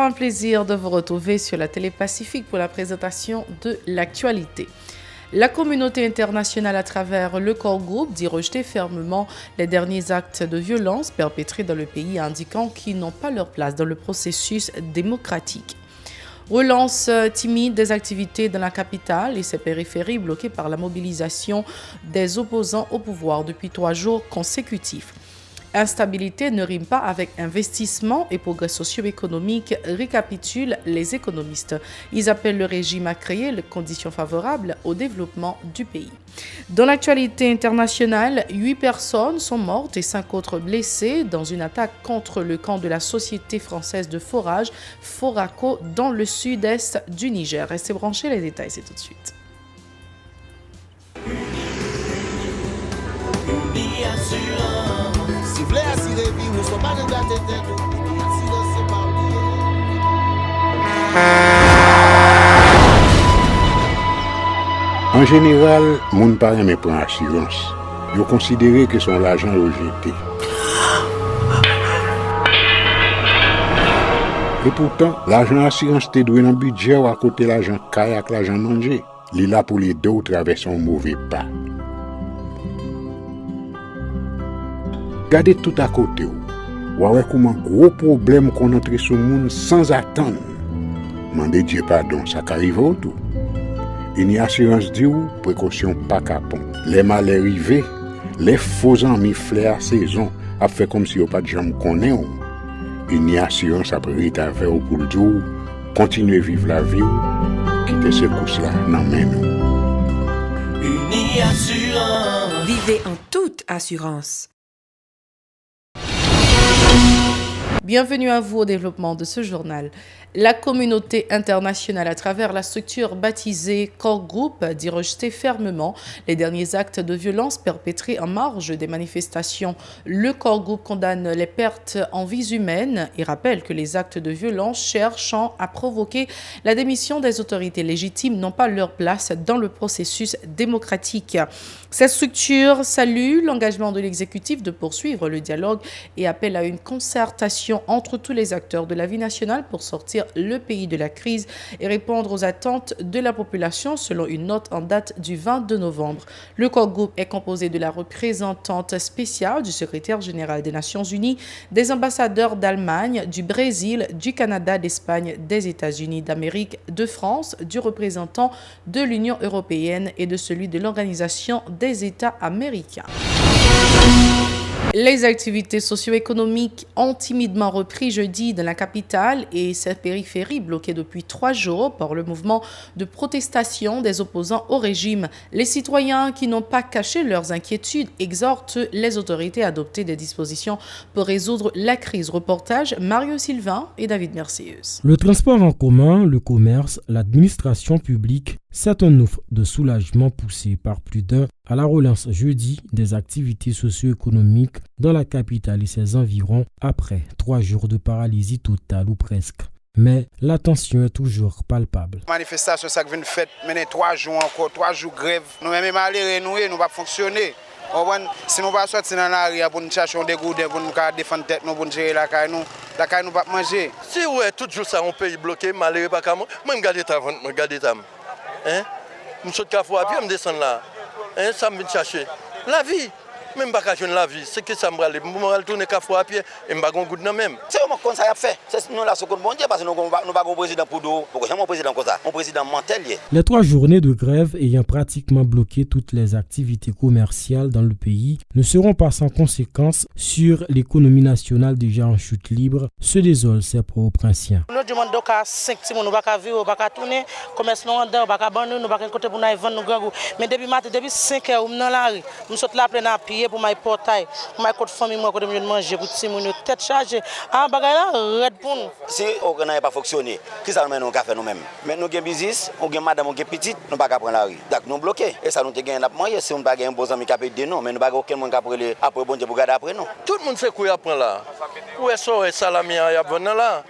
un plaisir de vous retrouver sur la Télé Pacifique pour la présentation de l'actualité. La communauté internationale à travers le Corps Group dit rejeter fermement les derniers actes de violence perpétrés dans le pays, indiquant qu'ils n'ont pas leur place dans le processus démocratique. Relance timide des activités dans la capitale et ses périphéries bloquées par la mobilisation des opposants au pouvoir depuis 3 jours consécutifs. Instabilité ne rime pas avec investissement et progrès socio-économique, récapitulent les économistes. Ils appellent le régime à créer les conditions favorables au développement du pays. Dans l'actualité internationale, 8 personnes sont mortes et 5 autres blessées dans une attaque contre le camp de la Société française de forage, Foraco, dans le sud-est du Niger. Restez branchés, les détails, c'est tout de suite. En général, moun pa reme pran assurance. Yo considéré que son l'argent rejeté. Et pourtant, l'argent assurance te doué dans budget ou à côté l'argent kayak, l'argent manger. Li là pour les deux traverser un mauvais pas. Gardez tout à côté ou. Ouais comment gros problème qu'on entre sur monde sans attendre. Mandez Dieu pardon, ça qu'arrive au tout. Une assurance dit ou précaution pas capon. Les malheurs arrivés, les faux amis flair saison a fait comme si on pas de jambe connaît ou. Une assurance après ta faire pour le jour, continuer vivre la vie ou quitter ce coup là dans main nous. Uni assurance. Vivez en toute assurance. Bienvenue à vous au développement de ce journal. La communauté internationale, à travers la structure baptisée Corps Group, dit rejeter fermement les derniers actes de violence perpétrés en marge des manifestations. Le Corps Group condamne les pertes en vies humaines et rappelle que les actes de violence cherchant à provoquer la démission des autorités légitimes n'ont pas leur place dans le processus démocratique. Cette structure salue l'engagement de l'exécutif de poursuivre le dialogue et appelle à une concertation entre tous les acteurs de la vie nationale pour sortir le pays de la crise et répondre aux attentes de la population selon une note en date du 22 novembre. Le Corps Group est composé de la représentante spéciale du secrétaire général des Nations Unies, des ambassadeurs d'Allemagne, du Brésil, du Canada, d'Espagne, des États-Unis d'Amérique, de France, du représentant de l'Union européenne et de celui de l'Organisation des États américains. Les activités socio-économiques ont timidement repris jeudi dans la capitale et ses périphéries bloquées depuis 3 jours par le mouvement de protestation des opposants au régime. Les citoyens qui n'ont pas caché leurs inquiétudes exhortent les autorités à adopter des dispositions pour résoudre la crise. Reportage Mario Sylvain et David Mercieuse. Le transport en commun, le commerce, l'administration publique, c'est un offre de soulagement poussé par plus d'un à la relance jeudi des activités socio-économiques dans la capitale et ses environs après 3 jours de paralysie totale ou presque. Mais la tension est toujours palpable. Manifestation, ça vient de fait, mener 3 jours encore, 3 jours grève. Nous-mêmes, nous va fonctionner. Si nous ne sortir dans la rue pour nous chercher des goûts, pour nous défendre tête, nous pour gérer la caille, nous va manger. Si ouais, tout jour ça, on pays bloqué, malheureux pas comme moi, je regarde ta vente, je regarde ta. Hein? Je saute qu'à fois, puis je descends là. Hein? Ça me vient chercher. La vie. Même pas qu'à la vie, c'est que ça me râle. Je me retourner qu'à fois à pied et je ne vais pas même. C'est comme ça a fait. C'est nous là ce qu'on bon Dieu parce que nous n'avons pas un président pour nous. Pourquoi jamais un président comme ça? Un président mental. Les 3 journées de grève ayant pratiquement bloqué toutes les activités commerciales dans le pays ne seront pas sans conséquences sur l'économie nationale déjà en chute libre, se désolent ses pro-princiens. Nous demandons qu'à 5 petits nous pas vivre, pas tourner, commerce nous vendeur, pas vendre, nous pas côté pour nous vendre nous grand. Mais depuis matin depuis 5 heures dans la rue, nous sommes là plein à pied pour my portail, pour my côté famille moi côté manger pour petit moun tête chargée. Ah bagay là red pour nous. Si on n'a pas fonctionné, qui ça nous faire nous-mêmes. Mais nous gain business, on gain madame, on gain petite, nous pas prendre la rue. Donc nous bloqués et ça nous te gain n'a moyen si on pas gain bon ami capé de nous, mais nous pas aucun monde après bon Dieu pour garder après nous. Tout le monde sait quoi apprend là. Où est ça salami à vendre là.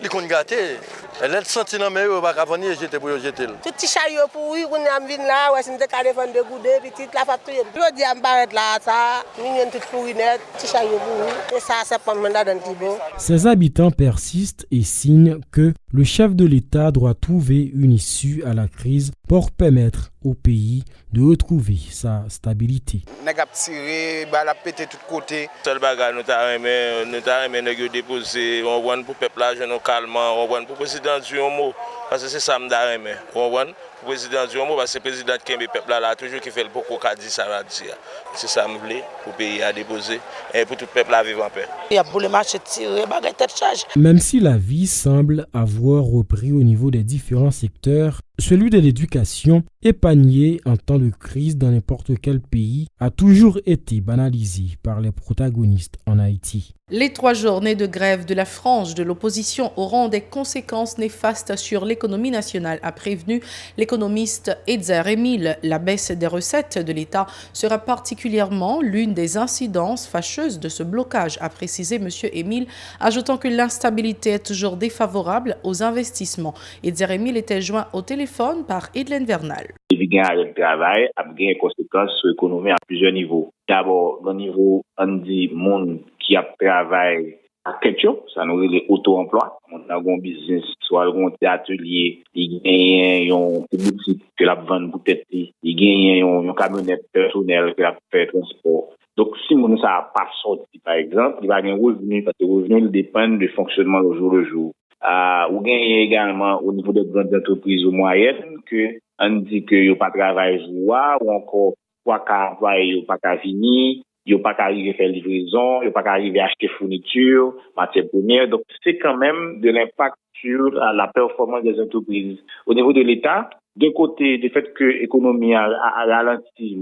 Il qu'on gâté. Elle est sentie dans mes yeux, pas qu'à venir jeter pour jeter. Tout petit chariot pour oui, on a vinn là, ouais, si m'te ka défendre de goudé, petit la facture. Je dis à m'arrête là ça, mignon tout pourri net, petit chariot pour oui. Et ça c'est pas mandat dans Tibo. Ces habitants persistent et signent que le chef de l'État doit trouver une issue à la crise pour permettre au pays de retrouver sa stabilité. Nèg a tiré, bal a pété tout côté. Seul bagage nous t'a aimé nèg déposer, on voit pour peuple là, nous calmement, on voit pour président du mot parce que c'est ça m'da aimé. On voit pour président du mot parce que président qui est peuple là toujours qui fait le beaucoup qu'a dit ça va dire. C'est ça me voulait pour pays à déposer et pour tout peuple à vivre en paix. Il y a pour les marchés tirés, bagage tête charge. Même si la vie semble avoir repris au niveau des différents secteurs, celui de l'éducation, épargné en temps de crise dans n'importe quel pays, a toujours été banalisé par les protagonistes en Haïti. Les 3 journées de grève de la frange de l'opposition auront des conséquences néfastes sur l'économie nationale, a prévenu l'économiste Edzer Emile. La baisse des recettes de l'État sera particulièrement l'une des incidences fâcheuses de ce blocage, a précisé M. Emile, ajoutant que l'instabilité est toujours défavorable aux investissements. Edzer Emile était joint au téléphone par Edlen Vernal. Le travail a des conséquences sur l'économie à plusieurs niveaux. D'abord, au niveau du monde qui a travaillé à quelque chose, ça nous les auto-emploi. On a un business, soit un atelier, il gagne un boutique que la vente peut-être, il gagne une camionnette personnelle que la fait transport. Donc, si on ça pas sorti, par exemple, il va gagner un revenu, parce que le revenu dépend du fonctionnement au jour le jour. Ou gagne également au niveau des grandes entreprises ou moyennes que on dit que yo pas travail jour ou encore quoi qu'à employer yo pas qu'à venir, yo pas qu'à arriver faire livraison, yo pas qu'à arriver acheter fourniture, matières premières. Donc c'est quand même de l'impact sur la performance des entreprises. Au niveau de l'État, d'un côté, du fait que l'économie a ralenti,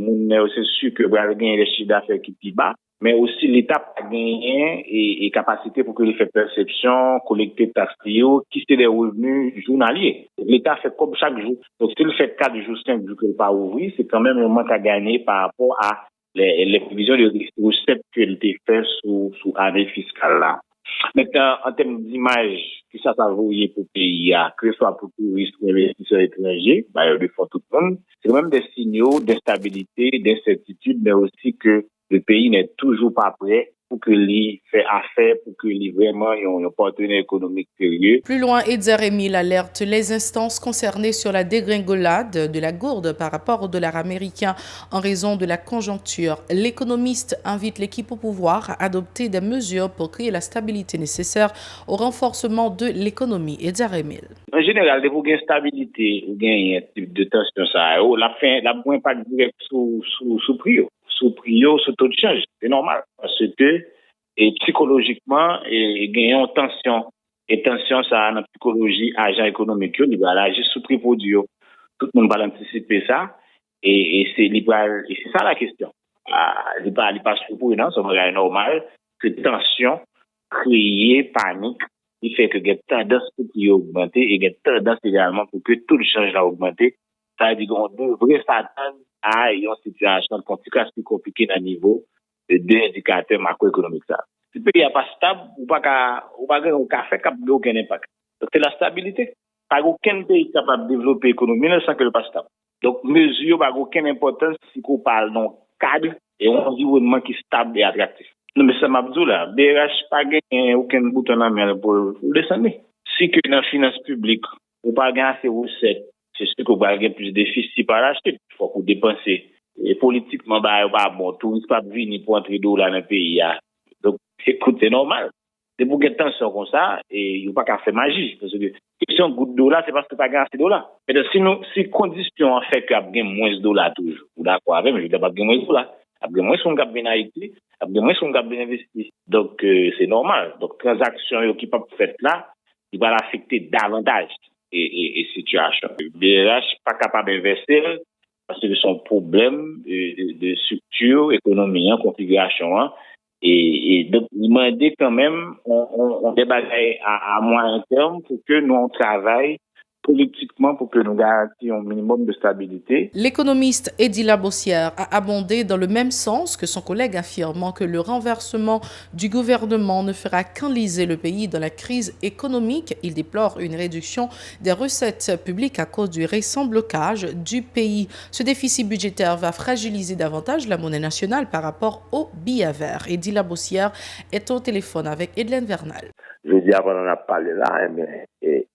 c'est sûr que vous avez gagné les chiffres d'affaires qui sont bas, mais aussi l'État a gagné et capacité pour que les faits perception, collecter taxes qui c'est des revenus journaliers. L'État fait comme chaque jour. Donc, s'il fait 4 jours, 5 jours qu'il ne pas ouvrir, c'est quand même un manque à gagner par rapport à les prévisions de recettes qu'il a fait sous année fiscale là. Maintenant, en termes d'image, que ça va voyer pour le pays, que ce soit pour touristes ou investisseurs étrangers, le font tout le monde, c'est quand même des signaux d'instabilité, d'incertitude, mais aussi que le pays n'est toujours pas prêt pour que l'y fait affaire, pour que l'y vraiment ait un partenaire économique sérieux. Plus loin, Edzer Emile alerte les instances concernées sur la dégringolade de la gourde par rapport au dollar américain en raison de la conjoncture. L'économiste invite l'équipe au pouvoir à adopter des mesures pour créer la stabilité nécessaire au renforcement de l'économie. Edzer Emile. En général, dès que vous avez une stabilité, vous avez un type de tension, ça la moins pas direct sous prix. Sous prix, sous taux de change, c'est normal. Parce que, psychologiquement, il y a une tension. Et tension, ça, dans la psychologie, agent économique, il va agir sous prix produit. Tout le monde va anticiper ça. Et c'est ça la question. Il pas surprenant, c'est normal que tension, créer panique, il fait que il y a tendance pour prix augmenter et il y a tendance également pour que tout le change a augmenté. Ça veut dire qu'on devrait s'attendre à une situation plus compliquée dans le niveau de 2 indicateurs macroéconomiques. Si le pays n'est pas stable, ou pas faire aucun impact. Donc c'est la stabilité. Pas aucun pays capable de développer l'économie sans que le pas stable. Donc mesure n'a aucune importance si on parle d'un cadre et un environnement qui est stable et attractif. Non mais ça m'a dit là, BRH pas gagné aucun bouton en main pour descendre. Si que dans la finance publique, ou pas gagner assez recettes, c'est sûr qu'on va gagner plus de déficit par la suite. Il faut qu'on dépense. Et politiquement, bon, touristes pas venir pour entrer d'eau là dans le pays. Donc, écoute, c'est normal. C'est pour gagner tension comme ça, et il n'y a pas qu'à faire magie. Parce que, si on goûte d'eau là, c'est parce que pas gagné assez d'eau là. Mais si condition en fait qu'il y a gagné moins d'eau là toujours, ou d'accord avec, mais je ne vais pas gagner moins d'eau là. Il y a moins son gars bien Haïti, il y a moins son gars bien investi. Donc, c'est normal. Donc, transaction qui peuvent faire là, il va l'affecter davantage. Et situation. Le BRH pas capable d'investir parce que son problème de structure économique, configuration, et donc il m'a dit quand même on débat à moyen terme pour que nous on travaille politiquement pour que nous garantissions un minimum de stabilité. L'économiste Eddy Labossière a abondé dans le même sens que son collègue, affirmant que le renversement du gouvernement ne fera qu'enliser le pays dans la crise économique. Il déplore une réduction des recettes publiques à cause du récent blocage du pays. Ce déficit budgétaire va fragiliser davantage la monnaie nationale par rapport au billet vert. Eddy Labossière est au téléphone avec Edlène Vernal. Je dis avant on a parlé là, et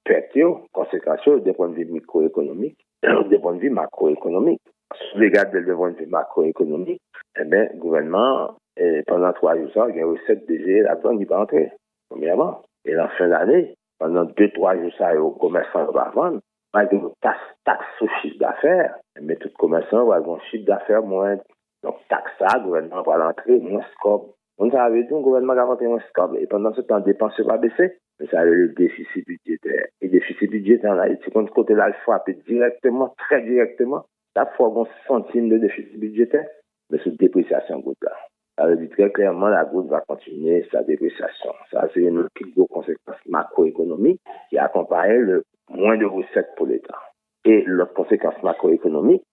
conséquences des points de vue microéconomiques, des points de vue macroéconomiques. Si vous regardez le point de vue macroéconomique, le gouvernement, pendant 3 jours, il y a une recette DG là-dedans qui va entrer, premièrement. Et en fin d'année, pendant 2-3 jours, ça, les commerçants vont vendre, malgré une taxe sur chiffre d'affaires, mais tout commerçant va avoir un chiffre d'affaires moins. Donc, taxe ça, le gouvernement va l'entrer, moins scope. On avait dit, le gouvernement va rentrer moins scope. Et pendant ce temps, les dépenses va baisser. Mais ça a le déficit budgétaire. Et le déficit budgétaire en Haïti, quand côté là, il frappe directement, très directement, la fois qu'on centime de déficit budgétaire, mais c'est dépréciation goutte là. Ça veut dire très clairement, la goutte va continuer sa dépréciation. Ça, c'est une plus grosse conséquence macroéconomique qui accompagne le moins de recettes pour l'État. Et l'autre conséquence macroéconomique,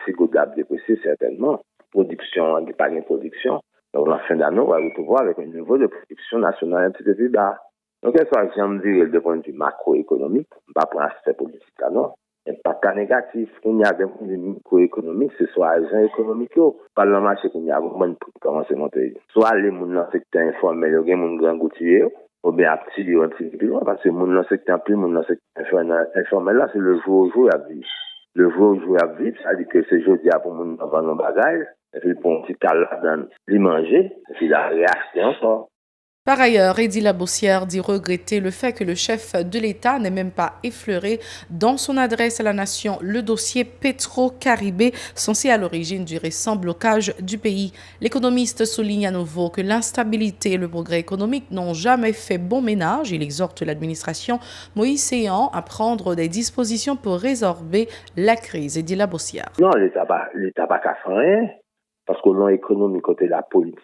si goutte là déprécié, certainement, production, pas de production. Donc, en fin d'année, on va retrouver avec un niveau de production nationale un petit peu plus bas. Donc, quel soit, j'aime dire, de point de vue macroéconomique, on va prendre l'aspect politique là, non. Impact négatif, qu'on y a des points de vue microéconomiques, ce soit agent économique, par le marché qu'on y a moins de prix pour commencer à monter. Soit les gens dans le secteur informel, il y a des gens grand gouttier, ou bien à petit un petit peu plus loin, parce que les gens dans le secteur plus, les gens dans le secteur informel, là, c'est le jour au jour à vivre. Le jour au jour à vivre, ça veut dire que c'est jeudi pour les gens vendre nos bagages, et puis pour un petit cas là, les manger, et puis la réacheter encore. Par ailleurs, Eddy Labossière dit regretter le fait que le chef de l'État n'ait même pas effleuré dans son adresse à la nation le dossier Petro-Caribé, censé à l'origine du récent blocage du pays. L'économiste souligne à nouveau que l'instabilité et le progrès économique n'ont jamais fait bon ménage. Il exhorte l'administration Moïse Séan à prendre des dispositions pour résorber la crise. Eddy Labossière. Non, l'État n'a pas fait rien, parce que l'on économie côté la politique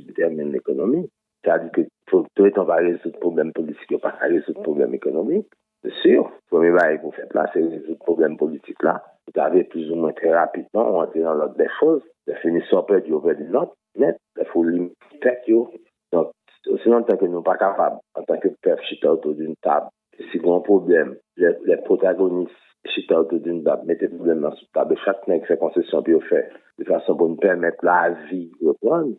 détermine l'économie. C'est-à-dire que tout on va résoudre le problème politique, pas résoudre le problème économique. C'est sûr. Le premier bail que vous faites là, c'est résoudre le problème politique là. Vous avez plus ou moins très rapidement rentré dans l'ordre des choses. La finition peut être ouverte d'une note, mais il faut limiter. Donc, aussi longtemps que nous ne sommes pas capables, en tant que peuple, chita autour d'une table, si vous avez un problème, les protagonistes chita autour d'une table, mettez le problème dans cette table, chaque nègre fait concession puis fait, de façon pour nous permettre la vie de reprendre.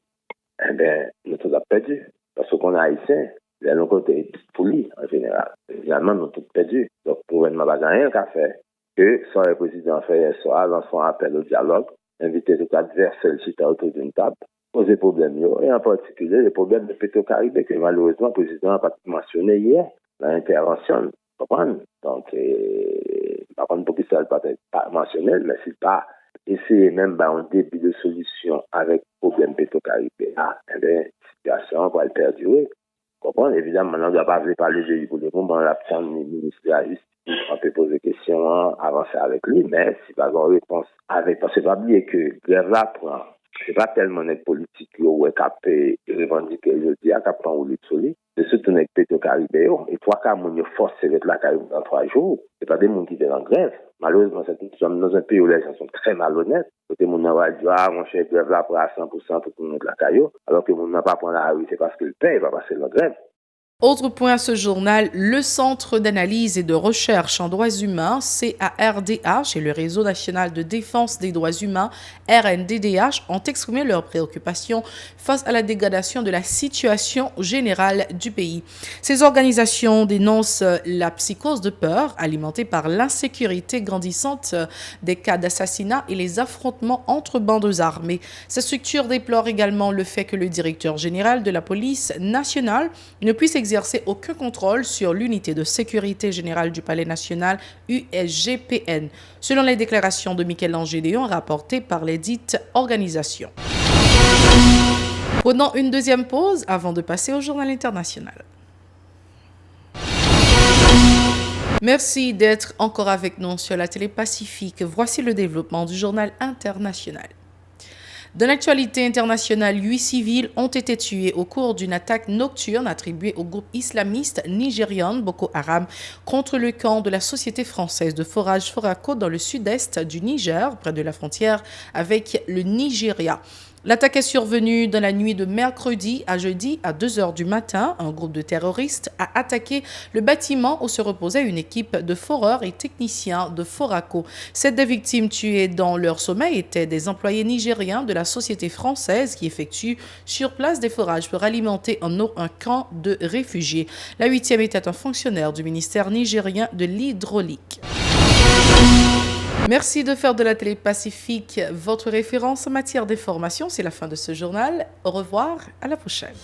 Nous sommes perdus. Parce qu'on a haïtien, il y a un côté poli en général. Finalement, nous sommes perdus. Donc, le gouvernement n'a rien qu'à faire. Que, soit le président fait hier soir, lançant un appel au dialogue, inviter tout adversaire chita autour d'une table, poser problème, et en particulier les problèmes de Petro-Caribé, que malheureusement, le président n'a pas mentionné hier, l'intervention. Vous comprenez? Donc, par contre, pour qu'il ne soit pas mentionné, mais c'est pas essayer même un début de solution avec le problème Petro-Caribé. La situation va le perdurer. Vous comprenez? Évidemment, on ne doit pas parler de lui pour le moment. On a le ministre de la Justice, on peut poser des questions, avancer avec lui, mais si pas une réponse avec, parce que pas oublier que grève là prend. C'est pas tellement une politique qui est revendiquer je dis à cap en de solide. C'est surtout une Petro-Caribé. Et 3 cas, on est forcé d'être là dans 3 jours. C'est pas des gens qui viennent en grève. Malheureusement, nous sommes dans un pays où les gens sont très malhonnêtes. Côté mon va dire, mon cher grève là pour à 100% pour tout le monde la caillou. Alors que mon n'a pas prendre la rue, c'est parce que le paye va passer la grève. Autre point à ce journal, le Centre d'analyse et de recherche en droits humains, CARDH, et le Réseau national de défense des droits humains, RNDDH, ont exprimé leurs préoccupations face à la dégradation de la situation générale du pays. Ces organisations dénoncent la psychose de peur alimentée par l'insécurité grandissante des cas d'assassinat et les affrontements entre bandes armées. Ces structures déplorent également le fait que le directeur général de la police nationale ne puisse exercer aucun contrôle sur l'unité de sécurité générale du Palais national USGPN, selon les déclarations de Michel-Ange Gédéon rapportées par les dites organisations. Prenons une deuxième pause avant de passer au journal international. Merci d'être encore avec nous sur la télé Pacifique. Voici le développement du journal international. Dans l'actualité internationale, 8 civils ont été tués au cours d'une attaque nocturne attribuée au groupe islamiste nigérian Boko Haram contre le camp de la Société française de forage Foraco dans le sud-est du Niger, près de la frontière avec le Nigeria. L'attaque est survenue dans la nuit de mercredi à jeudi à 2h du matin. Un groupe de terroristes a attaqué le bâtiment où se reposait une équipe de foreurs et techniciens de Foraco. 7 des victimes tuées dans leur sommeil étaient des employés nigériens de la société française qui effectuent sur place des forages pour alimenter en eau un camp de réfugiés. La 8e était un fonctionnaire du ministère nigérien de l'hydraulique. Merci de faire de la télé Pacifique votre référence en matière d'information. C'est la fin de ce journal. Au revoir, à la prochaine.